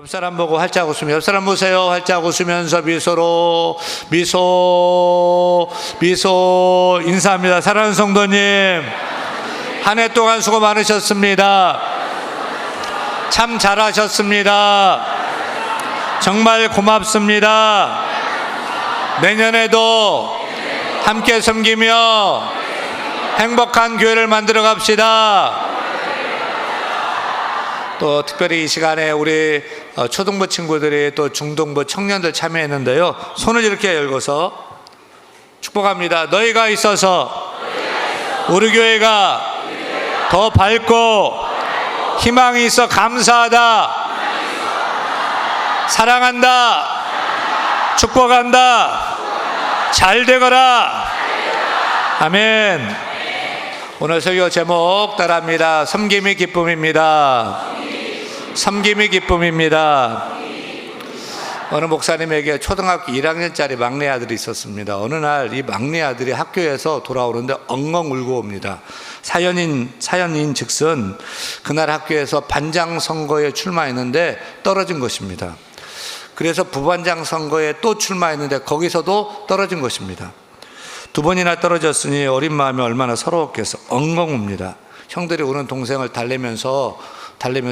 옆사람 보고 활짝 웃으며, 옆사람 보세요. 활짝 웃으면서 미소 인사합니다. 사랑하는 성도님, 한 해 동안 수고 많으셨습니다. 참 잘하셨습니다. 정말 고맙습니다. 내년에도 함께 섬기며 행복한 교회를 만들어 갑시다. 또 특별히 이 시간에 우리 초등부 친구들이 또 중등부 청년들 참여했는데요, 손을 이렇게 열고서 축복합니다. 너희가 있어서 우리 교회가 더 밝고 희망이 있어 감사하다. 사랑한다. 축복한다. 잘 되거라. 아멘. 오늘 설교 제목 따라합니다. 섬김이 기쁨입니다. 섬김이 기쁨입니다. 어느 목사님에게 초등학교 1학년짜리 막내 아들이 있었습니다. 어느 날 이 막내 아들이 학교에서 돌아오는데 엉엉 울고 옵니다. 사연인 즉슨 그날 학교에서 반장 선거에 출마했는데 떨어진 것입니다. 그래서 부반장 선거에 또 출마했는데 거기서도 떨어진 것입니다. 두 번이나 떨어졌으니 어린 마음이 얼마나 서러웠겠어. 엉엉 웁니다. 형들이 우는 동생을 달래면서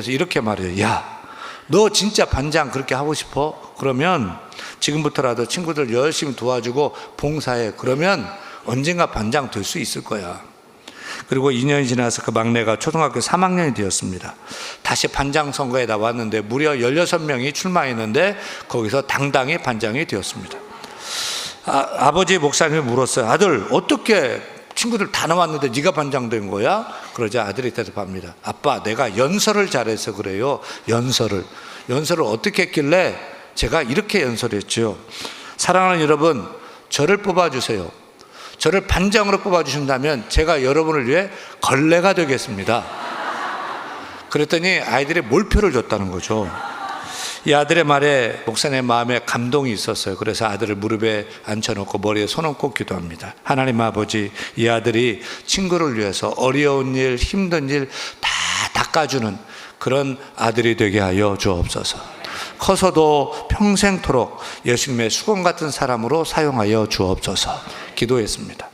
이렇게 말해요. 야, 너 진짜 반장 그렇게 하고 싶어? 그러면 지금부터라도 친구들 열심히 도와주고 봉사해. 그러면 언젠가 반장 될 수 있을 거야. 그리고 2년이 지나서 그 막내가 초등학교 3학년이 되었습니다. 다시 반장 선거에 나왔는데 무려 16명이 출마했는데 거기서 당당히 반장이 되었습니다. 아버지 목사님이 물었어요. 아들, 어떻게 친구들 다 나왔는데 네가 반장된 거야? 그러자 아들이 대답합니다. 아빠, 내가 연설을 잘해서 그래요. 연설을 어떻게 했길래 제가 이렇게 연설했죠. 사랑하는 여러분, 저를 뽑아주세요. 저를 반장으로 뽑아주신다면 제가 여러분을 위해 걸레가 되겠습니다. 그랬더니 아이들이 몰표를 줬다는 거죠. 이 아들의 말에 목사님의 마음에 감동이 있었어요. 그래서 아들을 무릎에 앉혀놓고 머리에 손 얹고 기도합니다. 하나님 아버지, 이 아들이 친구를 위해서 어려운 일, 힘든 일 다 닦아주는 그런 아들이 되게 하여 주옵소서. 커서도 평생토록 예수님의 수건 같은 사람으로 사용하여 주옵소서. 기도했습니다.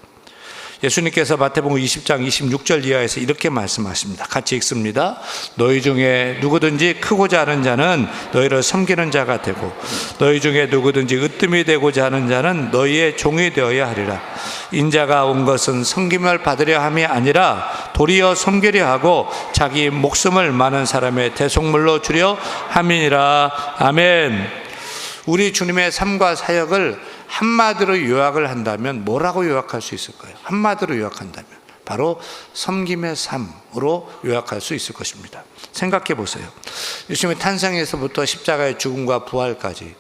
예수님께서 마태복음 20장 26절 이하에서 이렇게 말씀하십니다. 같이 읽습니다. 너희 중에 누구든지 크고자 하는 자는 너희를 섬기는 자가 되고, 너희 중에 누구든지 으뜸이 되고자 하는 자는 너희의 종이 되어야 하리라. 인자가 온 것은 섬김을 받으려 함이 아니라 도리어 섬기려 하고 자기 목숨을 많은 사람의 대속물로 주려 함이니라. 아멘. 우리 주님의 삶과 사역을 한마디로 요약을 한다면 뭐라고 요약할 수 있을까요? 한마디로 요약한다면 바로 섬김의 삶으로 요약할 수 있을 것입니다. 생각해 보세요. 예수님의 탄생에서부터 십자가의 죽음과 부활까지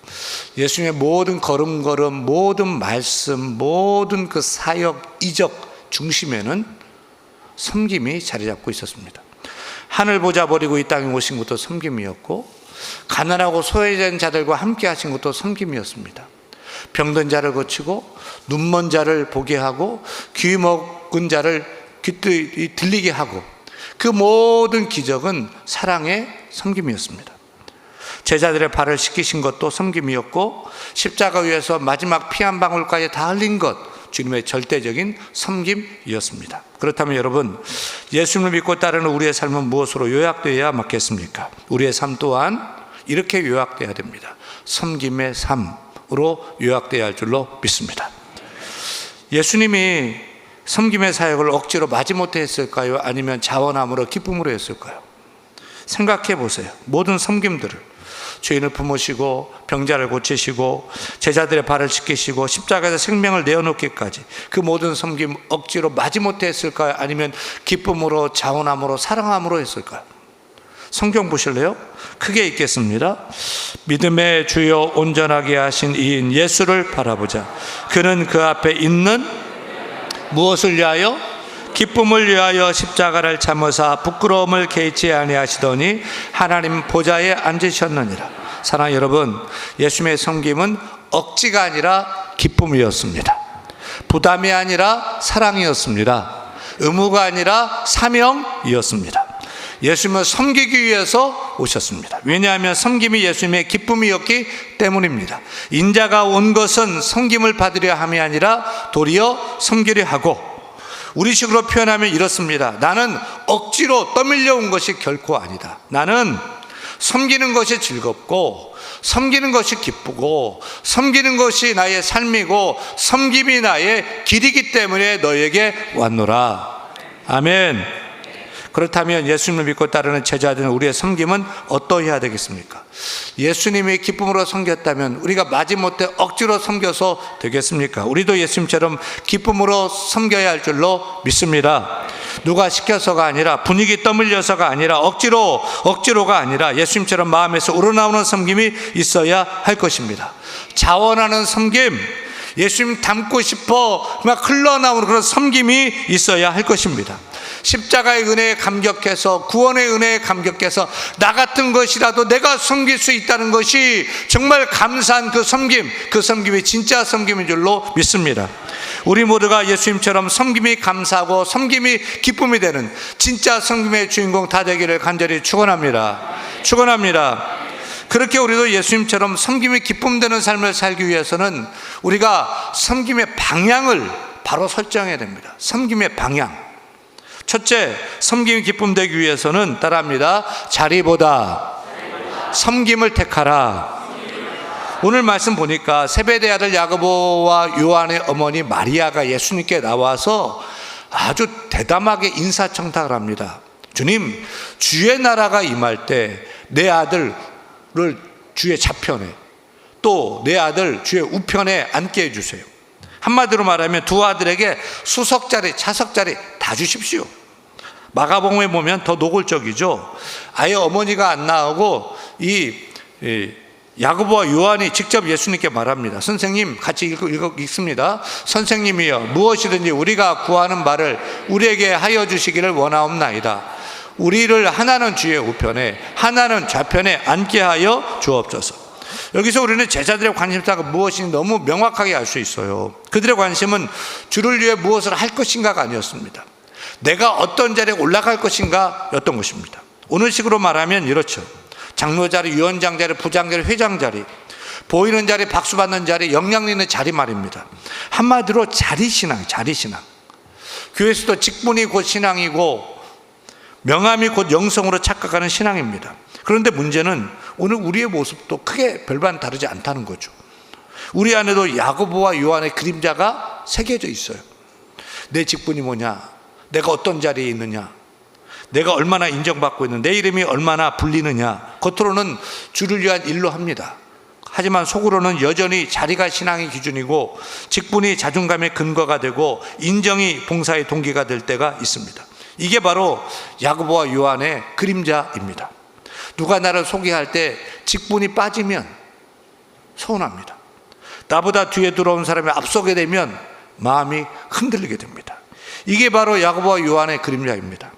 예수님의 모든 걸음걸음, 모든 말씀, 모든 그 사역, 이적 중심에는 섬김이 자리 잡고 있었습니다. 하늘 보자 버리고 이 땅에 오신 것도 섬김이었고, 가난하고 소외된 자들과 함께 하신 것도 섬김이었습니다. 병든 자를 고치고 눈먼 자를 보게 하고 귀 먹은 자를 귀 들리게 하고, 그 모든 기적은 사랑의 섬김이었습니다. 제자들의 발을 씻기신 것도 섬김이었고, 십자가 위에서 마지막 피 한 방울까지 다 흘린 것, 주님의 절대적인 섬김이었습니다. 그렇다면 여러분, 예수님을 믿고 따르는 우리의 삶은 무엇으로 요약되어야 맞겠습니까? 우리의 삶 또한 이렇게 요약되어야 됩니다. 섬김의 삶으로 요약되어야 할 줄로 믿습니다. 예수님이 섬김의 사역을 억지로 마지못해 했을까요? 아니면 자원함으로 기쁨으로 했을까요? 생각해 보세요. 모든 섬김들을, 죄인을 품으시고 병자를 고치시고 제자들의 발을 씻기시고 십자가에서 생명을 내어놓기까지, 그 모든 섬김 억지로 마지못해 했을까요? 아니면 기쁨으로, 자원함으로, 사랑함으로 했을까요? 성경 보실래요? 크게 읽겠습니다. 믿음의 주요 온전하게 하신 이인 예수를 바라보자. 그는 그 앞에 있는 무엇을 위하여? 기쁨을 위하여 십자가를 참으사 부끄러움을 개의치 아니하시더니 하나님 보좌에 앉으셨느니라. 사랑하는 여러분, 예수님의 섬김은 억지가 아니라 기쁨이었습니다. 부담이 아니라 사랑이었습니다. 의무가 아니라 사명이었습니다. 예수님을 섬기기 위해서 오셨습니다. 왜냐하면 섬김이 예수님의 기쁨이었기 때문입니다. 인자가 온 것은 섬김을 받으려 함이 아니라 도리어 섬기려 하고, 우리식으로 표현하면 이렇습니다. 나는 억지로 떠밀려 온 것이 결코 아니다. 나는 섬기는 것이 즐겁고, 섬기는 것이 기쁘고, 섬기는 것이 나의 삶이고, 섬김이 나의 길이기 때문에 너에게 왔노라. 아멘. 그렇다면 예수님을 믿고 따르는 제자들은 우리의 섬김은 어떠해야 되겠습니까? 예수님이 기쁨으로 섬겼다면 우리가 마지못해 억지로 섬겨서 되겠습니까? 우리도 예수님처럼 기쁨으로 섬겨야 할 줄로 믿습니다. 누가 시켜서가 아니라, 분위기 떠밀려서가 아니라, 억지로가 아니라 예수님처럼 마음에서 우러나오는 섬김이 있어야 할 것입니다. 자원하는 섬김, 예수님 닮고 싶어 막 흘러나오는 그런 섬김이 있어야 할 것입니다. 십자가의 은혜에 감격해서, 구원의 은혜에 감격해서 나 같은 것이라도 내가 섬길 수 있다는 것이 정말 감사한 그 섬김이 진짜 섬김인 줄로 믿습니다. 우리 모두가 예수님처럼 섬김이 감사하고 섬김이 기쁨이 되는 진짜 섬김의 주인공 다 되기를 간절히 축원합니다. 그렇게 우리도 예수님처럼 섬김이 기쁨되는 삶을 살기 위해서는 우리가 섬김의 방향을 바로 설정해야 됩니다. 섬김의 방향. 첫째, 섬김이 기쁨되기 위해서는 따라합니다. 자리보다 섬김을 택하라. 오늘 말씀 보니까 세베대 아들 야고보와 요한의 어머니 마리아가 예수님께 나와서 아주 대담하게 인사청탁을 합니다. 주님, 주의 나라가 임할 때 내 아들을 주의 좌편에, 또 내 아들 주의 우편에 앉게 해주세요. 한마디로 말하면 두 아들에게 수석자리, 차석자리 다 주십시오. 마가복음에 보면 더 노골적이죠. 아예 어머니가 안 나오고 이 야고보와 요한이 직접 예수님께 말합니다. 선생님, 같이 읽습니다. 선생님이여, 무엇이든지 우리가 구하는 바를 우리에게 하여 주시기를 원하옵나이다. 우리를 하나는 주의 우편에, 하나는 좌편에 앉게 하여 주옵소서. 여기서 우리는 제자들의 관심사가 무엇인지 너무 명확하게 알 수 있어요. 그들의 관심은 주를 위해 무엇을 할 것인가가 아니었습니다. 내가 어떤 자리에 올라갈 것인가 였던 것입니다. 오늘식으로 말하면 이렇죠. 장로 자리, 위원장 자리, 부장 자리, 회장 자리, 보이는 자리, 박수 받는 자리, 영향력 있는 자리 말입니다. 한마디로 자리신앙. 교회에서도 직분이 곧 신앙이고 명함이 곧 영성으로 착각하는 신앙입니다. 그런데 문제는 오늘 우리의 모습도 크게 별반 다르지 않다는 거죠. 우리 안에도 야고보와 요한의 그림자가 새겨져 있어요. 내 직분이 뭐냐, 내가 어떤 자리에 있느냐, 내가 얼마나 인정받고 있는, 내 이름이 얼마나 불리느냐. 겉으로는 주를 위한 일로 합니다. 하지만 속으로는 여전히 자리가 신앙의 기준이고, 직분이 자존감의 근거가 되고, 인정이 봉사의 동기가 될 때가 있습니다. 이게 바로 야고보와 요한의 그림자입니다. 누가 나를 소개할 때 직분이 빠지면 서운합니다. 나보다 뒤에 들어온 사람이 앞서게 되면 마음이 흔들리게 됩니다. 이게 바로 야고보와 요한의 그림자입니다.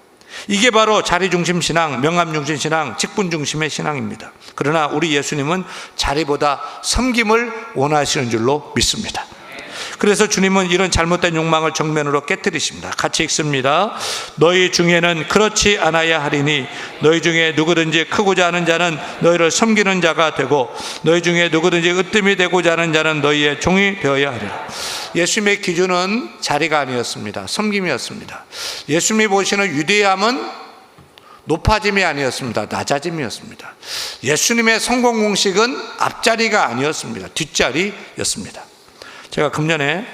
이게 바로 자리 중심 신앙, 명함 중심 신앙, 직분 중심의 신앙입니다. 그러나 우리 예수님은 자리보다 섬김을 원하시는 줄로 믿습니다. 그래서 주님은 이런 잘못된 욕망을 정면으로 깨뜨리십니다. 같이 읽습니다. 너희 중에는 그렇지 않아야 하리니 너희 중에 누구든지 크고자 하는 자는 너희를 섬기는 자가 되고 너희 중에 누구든지 으뜸이 되고자 하는 자는 너희의 종이 되어야 하리라. 예수님의 기준은 자리가 아니었습니다. 섬김이었습니다. 예수님이 보시는 위대함은 높아짐이 아니었습니다. 낮아짐이었습니다. 예수님의 성공 공식은 앞자리가 아니었습니다. 뒷자리였습니다. 제가 금년에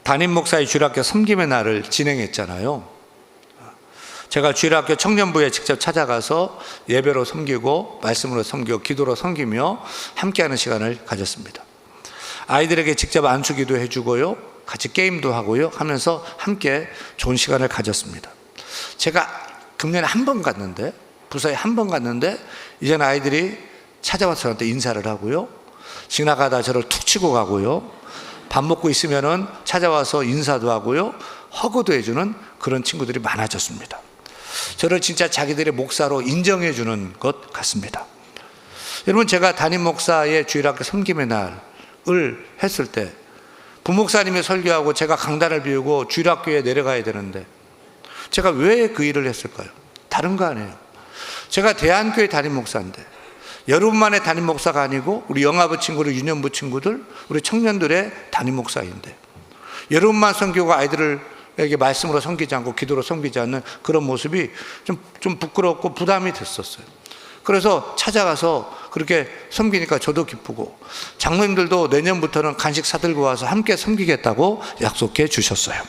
담임 목사의 주일학교 섬김의 날을 진행했잖아요. 제가 주일학교 청년부에 직접 찾아가서 예배로 섬기고 말씀으로 섬기고 기도로 섬기며 함께하는 시간을 가졌습니다. 아이들에게 직접 안수기도 해주고요, 같이 게임도 하고요 하면서 함께 좋은 시간을 가졌습니다. 제가 금년에 한 번 갔는데, 부서에 한 번 갔는데 이제는 아이들이 찾아와서 저한테 인사를 하고요, 지나가다 저를 툭 치고 가고요, 밥 먹고 있으면은 찾아와서 인사도 하고요, 허그도 해주는 그런 친구들이 많아졌습니다. 저를 진짜 자기들의 목사로 인정해 주는 것 같습니다. 여러분, 제가 담임 목사의 주일학교 섬김의 날을 했을 때 부목사님이 설교하고 제가 강단을 비우고 주일학교에 내려가야 되는데 제가 왜 그 일을 했을까요? 다른 거 아니에요. 제가 대한교회 담임 목사인데 여러분만의 담임 목사가 아니고 우리 영아부 친구들, 유년부 친구들, 우리 청년들의 담임 목사인데 여러분만 섬기고 아이들에게 말씀으로 섬기지 않고 기도로 섬기지 않는 그런 모습이 좀 부끄럽고 부담이 됐었어요. 그래서 찾아가서 그렇게 섬기니까 저도 기쁘고 장로님들도 내년부터는 간식 사들고 와서 함께 섬기겠다고 약속해 주셨어요.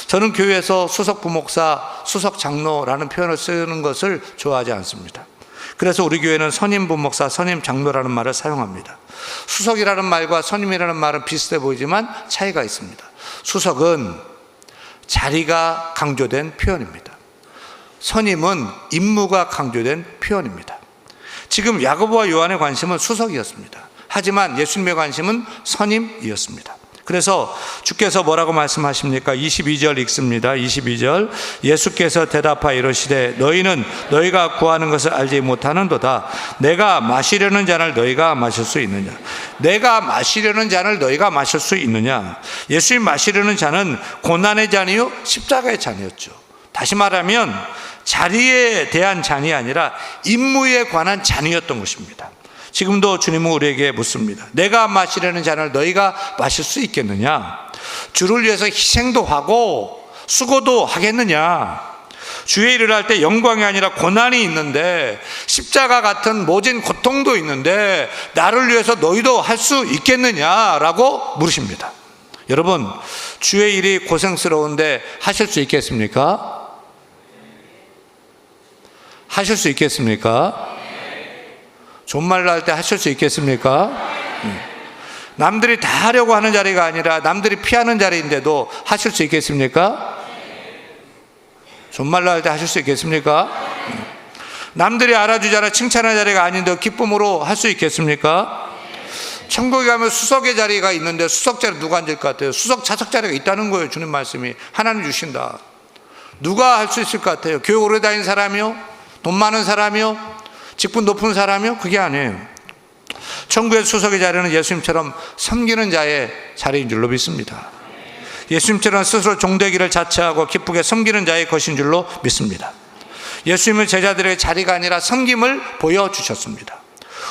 저는 교회에서 수석 부목사, 수석 장로라는 표현을 쓰는 것을 좋아하지 않습니다. 그래서 우리 교회는 선임 부목사, 선임 장로라는 말을 사용합니다. 수석이라는 말과 선임이라는 말은 비슷해 보이지만 차이가 있습니다. 수석은 자리가 강조된 표현입니다. 선임은 임무가 강조된 표현입니다. 지금 야고보와 요한의 관심은 수석이었습니다. 하지만 예수님의 관심은 선임이었습니다. 그래서 주께서 뭐라고 말씀하십니까? 22절 읽습니다. 22절 예수께서 대답하여 이르시되 너희는 너희가 구하는 것을 알지 못하는도다. 내가 마시려는 잔을 너희가 마실 수 있느냐? 내가 마시려는 잔을 너희가 마실 수 있느냐? 예수님 마시려는 잔은 고난의 잔이요 십자가의 잔이었죠. 다시 말하면 자리에 대한 잔이 아니라 임무에 관한 잔이었던 것입니다. 지금도 주님은 우리에게 묻습니다. 내가 마시려는 잔을 너희가 마실 수 있겠느냐? 주를 위해서 희생도 하고 수고도 하겠느냐? 주의 일을 할 때 영광이 아니라 고난이 있는데 십자가 같은 모진 고통도 있는데 나를 위해서 너희도 할 수 있겠느냐라고 물으십니다. 여러분, 주의 일이 고생스러운데 하실 수 있겠습니까? 하실 수 있겠습니까? 존말로 할 때 하실 수 있겠습니까? 남들이 다 하려고 하는 자리가 아니라 남들이 피하는 자리인데도 하실 수 있겠습니까? 존말로 할 때 하실 수 있겠습니까? 남들이 알아주자라 칭찬하는 자리가 아닌데 기쁨으로 할 수 있겠습니까? 천국에 가면 수석의 자리가 있는데 수석 자리 누가 앉을 것 같아요? 수석 좌석 자리가 있다는 거예요. 주님 말씀이. 하나님 주신다. 누가 할 수 있을 것 같아요? 교회 오래 다닌 사람이요? 돈 많은 사람이요? 직분 높은 사람이요? 그게 아니에요. 천국의 수석의 자리는 예수님처럼 섬기는 자의 자리인 줄로 믿습니다. 예수님처럼 스스로 종되기를 자처하고 기쁘게 섬기는 자의 것인 줄로 믿습니다. 예수님은 제자들에게 자리가 아니라 섬김을 보여주셨습니다.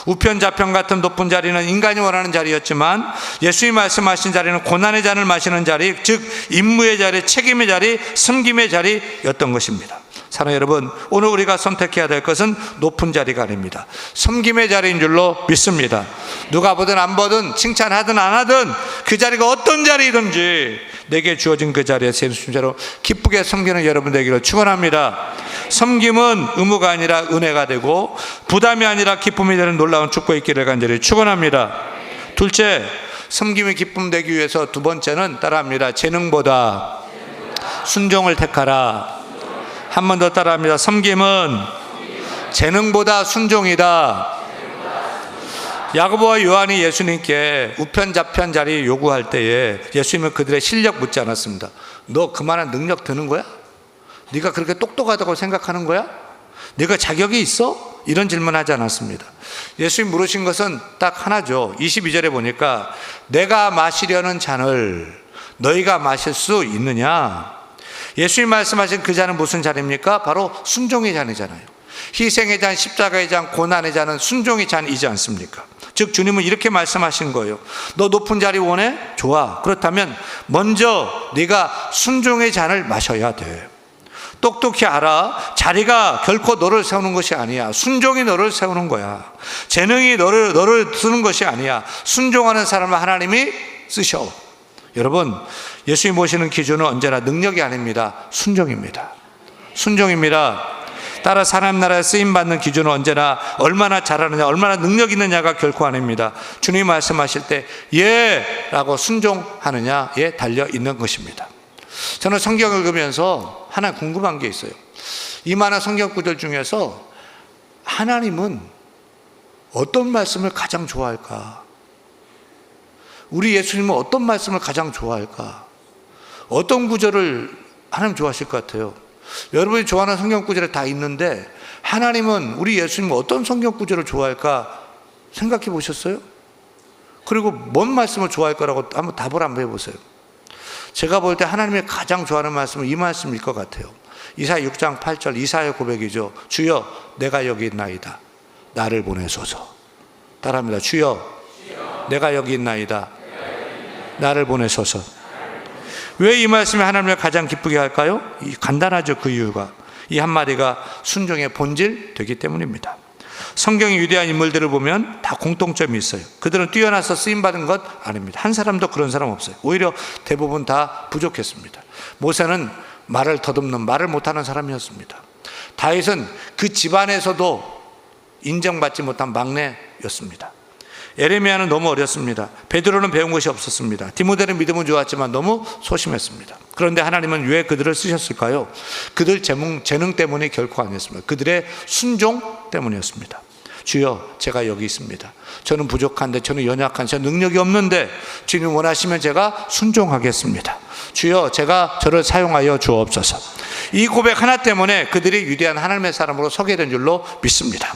우편 좌편 같은 높은 자리는 인간이 원하는 자리였지만 예수님이 말씀하신 자리는 고난의 잔을 마시는 자리, 즉 임무의 자리, 책임의 자리, 섬김의 자리였던 것입니다. 사랑하는 여러분, 오늘 우리가 선택해야 될 것은 높은 자리가 아닙니다. 섬김의 자리인 줄로 믿습니다. 누가 보든 안 보든 칭찬하든 안 하든 그 자리가 어떤 자리든지 내게 주어진 그 자리에서 예수님처럼 기쁘게 섬기는 여러분 되기를 축원합니다. 섬김은 의무가 아니라 은혜가 되고 부담이 아니라 기쁨이 되는 놀라운 축복의 길을 간절히 축원합니다. 둘째, 섬김이 기쁨 되기 위해서 두 번째는 따라합니다. 재능보다 순종을 택하라. 한 번 더 따라합니다. 섬김은 재능보다 순종이다. 야고보와 요한이 예수님께 우편 좌편 자리 요구할 때에 예수님은 그들의 실력 묻지 않았습니다. 너 그만한 능력 드는 거야? 네가 그렇게 똑똑하다고 생각하는 거야? 네가 자격이 있어? 이런 질문하지 않았습니다. 예수님 물으신 것은 딱 하나죠. 22절에 보니까 내가 마시려는 잔을 너희가 마실 수 있느냐? 예수님 말씀하신 그 잔은 무슨 잔입니까? 바로 순종의 잔이잖아요. 희생의 잔, 십자가의 잔, 고난의 잔은 순종의 잔이지 않습니까? 즉 주님은 이렇게 말씀하신 거예요. 너 높은 자리 원해? 좋아. 그렇다면 먼저 네가 순종의 잔을 마셔야 돼. 똑똑히 알아. 자리가 결코 너를 세우는 것이 아니야. 순종이 너를 세우는 거야. 재능이 너를 쓰는 것이 아니야. 순종하는 사람을 하나님이 쓰셔. 여러분, 예수님 모시는 기준은 언제나 능력이 아닙니다. 순종입니다. 순종입니다. 따라 하나님 나라에 쓰임받는 기준은 언제나 얼마나 잘하느냐, 얼마나 능력 있느냐가 결코 아닙니다. 주님이 말씀하실 때 예! 라고 순종하느냐에 달려있는 것입니다. 저는 성경을 읽으면서 하나 궁금한 게 있어요. 이 많은 성경 구절 중에서 하나님은 어떤 말씀을 가장 좋아할까? 우리 예수님은 어떤 말씀을 가장 좋아할까? 어떤 구절을 하나님 좋아하실 것 같아요? 여러분이 좋아하는 성경 구절이 다 있는데 하나님은 우리 예수님은 어떤 성경 구절을 좋아할까 생각해 보셨어요? 그리고 뭔 말씀을 좋아할까라고 한번 답을 한번 해보세요. 제가 볼 때 하나님이 가장 좋아하는 말씀은 이 말씀일 것 같아요. 이사야 6장 8절 이사야 고백이죠. 주여 내가 여기 있나이다 나를 보내소서. 따라합니다. 주여 내가 여기 있나이다 나를 보내소서. 왜 이 말씀이 하나님을 가장 기쁘게 할까요? 간단하죠. 그 이유가 이 한마디가 순종의 본질 되기 때문입니다. 성경의 위대한 인물들을 보면 다 공통점이 있어요. 그들은 뛰어나서 쓰임받은 것 아닙니다. 한 사람도 그런 사람 없어요. 오히려 대부분 다 부족했습니다. 모세는 말을 더듬는 말을 못하는 사람이었습니다. 다윗은 그 집안에서도 인정받지 못한 막내였습니다. 에레미야는 너무 어렸습니다. 베드로는 배운 것이 없었습니다. 디모데는 믿음은 좋았지만 너무 소심했습니다. 그런데 하나님은 왜 그들을 쓰셨을까요? 그들 재능 때문이 결코 아니었습니다. 그들의 순종 때문이었습니다. 주여 제가 여기 있습니다. 저는 부족한데, 저는 연약한, 저는 능력이 없는데 주님 원하시면 제가 순종하겠습니다. 주여 제가 저를 사용하여 주옵소서. 이 고백 하나 때문에 그들이 위대한 하나님의 사람으로 서게 된 줄로 믿습니다.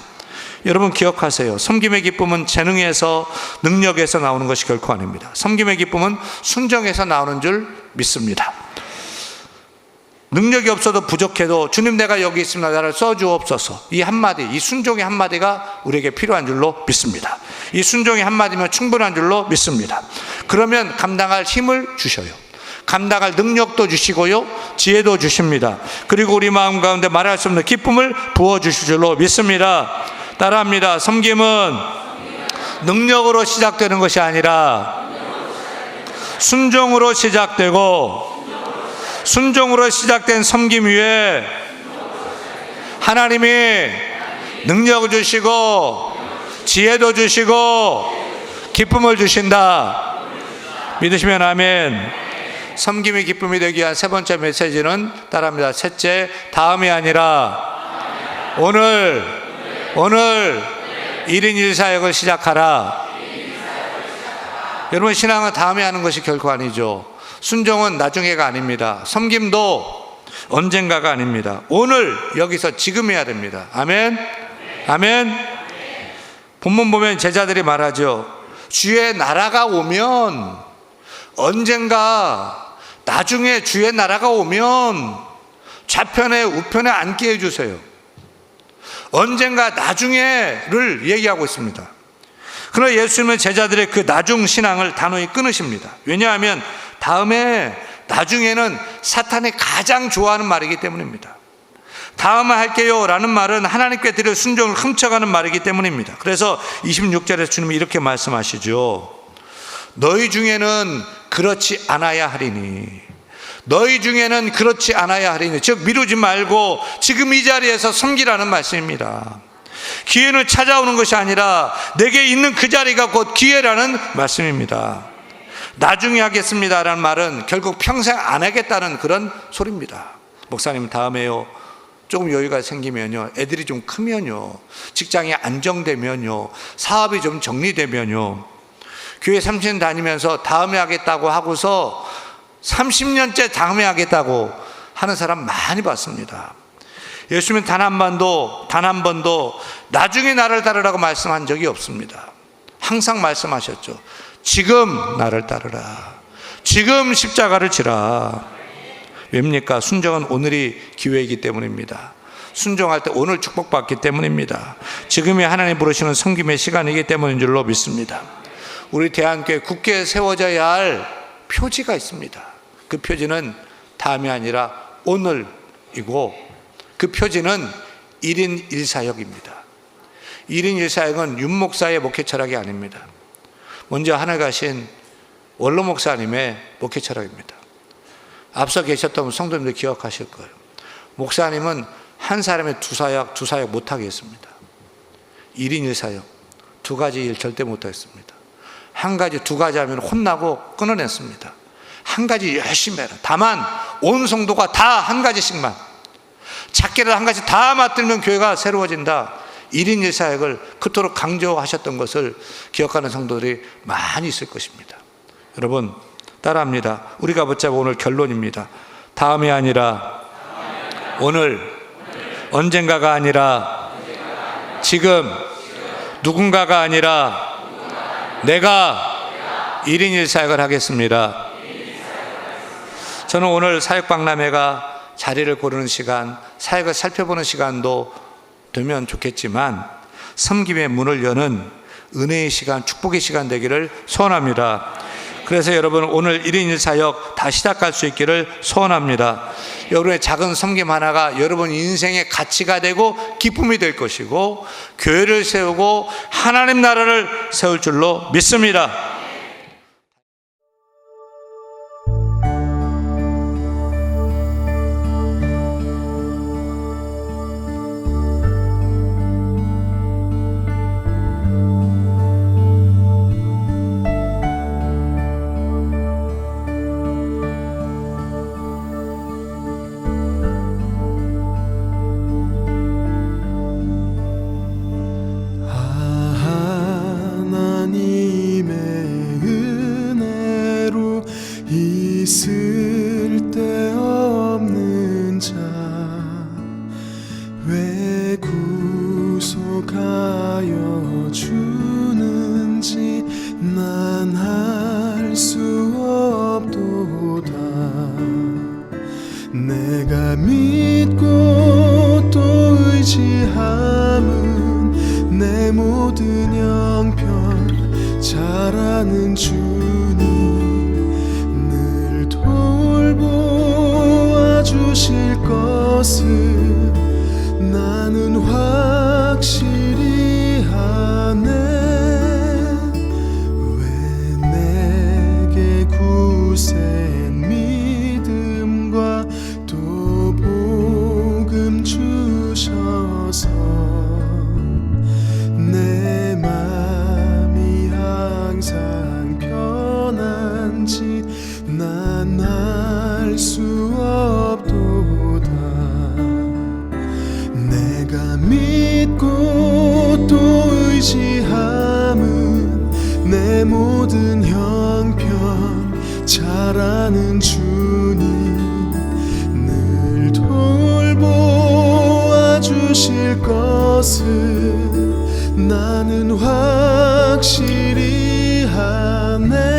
여러분 기억하세요. 섬김의 기쁨은 재능에서, 능력에서 나오는 것이 결코 아닙니다. 섬김의 기쁨은 순종에서 나오는 줄 믿습니다. 능력이 없어도 부족해도 주님 내가 여기 있습니다 나를 써주옵소서. 이 한마디, 이 순종의 한마디가 우리에게 필요한 줄로 믿습니다. 이 순종의 한마디면 충분한 줄로 믿습니다. 그러면 감당할 힘을 주셔요. 감당할 능력도 주시고요, 지혜도 주십니다. 그리고 우리 마음 가운데 말할 수 없는 기쁨을 부어주실 줄로 믿습니다. 따라합니다. 섬김은 능력으로 시작되는 것이 아니라 순종으로 시작되고, 순종으로 시작된 섬김 위에 하나님이 능력을 주시고 지혜도 주시고 기쁨을 주신다. 믿으시면 아멘. 섬김이 기쁨이 되기 위한 세 번째 메시지는 따라합니다. 셋째, 다음이 아니라 오늘 1인 1사역을 시작하라. 여러분 신앙은 다음에 하는 것이 결코 아니죠. 순종은 나중에가 아닙니다. 섬김도 언젠가가 아닙니다. 오늘 여기서 지금 해야 됩니다. 아멘. 아멘. 본문 보면 제자들이 말하죠. 주의 나라가 오면, 언젠가 나중에 주의 나라가 오면 좌편에 우편에 앉게 해주세요. 언젠가 나중에를 얘기하고 있습니다. 그러나 예수님은 제자들의 그 나중 신앙을 단호히 끊으십니다. 왜냐하면 다음에, 나중에는 사탄이 가장 좋아하는 말이기 때문입니다. 다음에 할게요 라는 말은 하나님께 드릴 순종을 훔쳐가는 말이기 때문입니다. 그래서 26절에서 주님이 이렇게 말씀하시죠. 너희 중에는 그렇지 않아야 하리니, 너희 중에는 그렇지 않아야 하리니, 즉 미루지 말고 지금 이 자리에서 섬기라는 말씀입니다. 기회는 찾아오는 것이 아니라 내게 있는 그 자리가 곧 기회라는 말씀입니다. 나중에 하겠습니다라는 말은 결국 평생 안 하겠다는 그런 소리입니다. 목사님 다음에요, 조금 여유가 생기면요, 애들이 좀 크면요, 직장이 안정되면요, 사업이 좀 정리되면요, 교회 30년 다니면서 다음에 하겠다고 하고서 30년째 다음에 하겠다고 하는 사람 많이 봤습니다. 예수님은 단 한 번도 나중에 나를 따르라고 말씀한 적이 없습니다. 항상 말씀하셨죠. 지금 나를 따르라. 지금 십자가를 지라. 왜입니까? 순종은 오늘이 기회이기 때문입니다. 순종할 때 오늘 축복받기 때문입니다. 지금이 하나님 부르시는 섬김의 시간이기 때문인 줄로 믿습니다. 우리 대한교회 굳게 세워져야 할 표지가 있습니다. 그 표지는 다음이 아니라 오늘이고, 그 표지는 1인 1사역입니다. 1인 1사역은 윤목사의 목회 철학이 아닙니다. 먼저 하늘 가신 원로 목사님의 목회 철학입니다. 앞서 계셨던 성도님들 기억하실 거예요. 목사님은 한 사람의 두 사역 못하게 했습니다. 1인 1사역, 두 가지 일 절대 못하겠습니다. 한 가지, 두 가지 하면 혼나고 끊어냈습니다. 한 가지 열심히 해라. 다만 온 성도가 다 한 가지씩만, 작게라도 한 가지 다 맡들면 교회가 새로워진다. 1인 1사역을 그토록 강조하셨던 것을 기억하는 성도들이 많이 있을 것입니다. 여러분 따라합니다. 우리가 붙잡은 오늘 결론입니다. 다음이 아니라 오늘, 언젠가가 아니라 지금, 누군가가 아니라 내가 1인 1사역을 하겠습니다. 저는 오늘 사역박람회가 자리를 고르는 시간, 사역을 살펴보는 시간도 되면 좋겠지만 섬김의 문을 여는 은혜의 시간, 축복의 시간 되기를 소원합니다. 그래서 여러분 오늘 1인 1사역 다 시작할 수 있기를 소원합니다. 여러분의 작은 섬김 하나가 여러분 인생의 가치가 되고 기쁨이 될 것이고 교회를 세우고 하나님 나라를 세울 줄로 믿습니다. 있을 데 없는 자 왜 구속하여 주는지 난 알 수 없도다. 내가 믿고 또 의지함은 내 모든 형편 잘 아는 주님 돌보아 주실 것을 나는 확실히 아네. 왜 내게 굳센 믿음과 또 복음 주셔서 내 맘이 항상 편한지 난 알 수 없도다. 내가 믿고 또 의지함은 내 모든 형편 잘 아는 주님 늘 돌보아 주실 것을 나는 확실히 아네.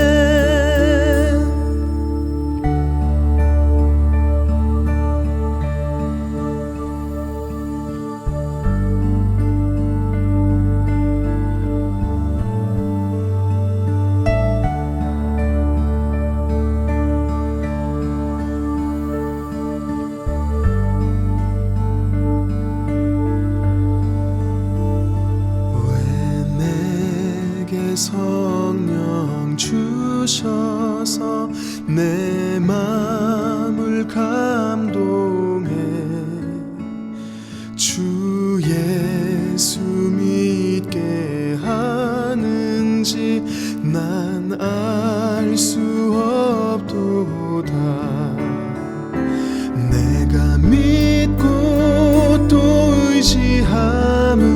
성령 주셔서 내 마음을 감동해 주 예수 믿게 하는지 난 알 수 없도다. 내가 믿고 또 의지함은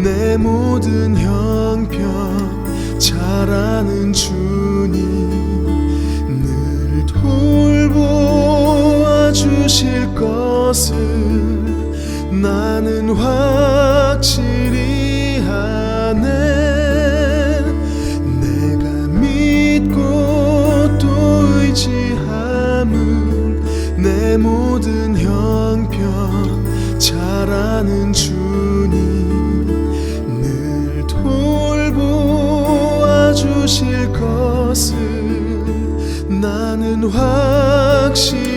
내 모든 형편 잘 아는 주님 늘 돌보아 주실 것을 나는 확실히 아네. 내가 믿고 또 의지함을 내 모든 형편 잘 아는 주님 늘 돌보아 주실 것을 나는 확실히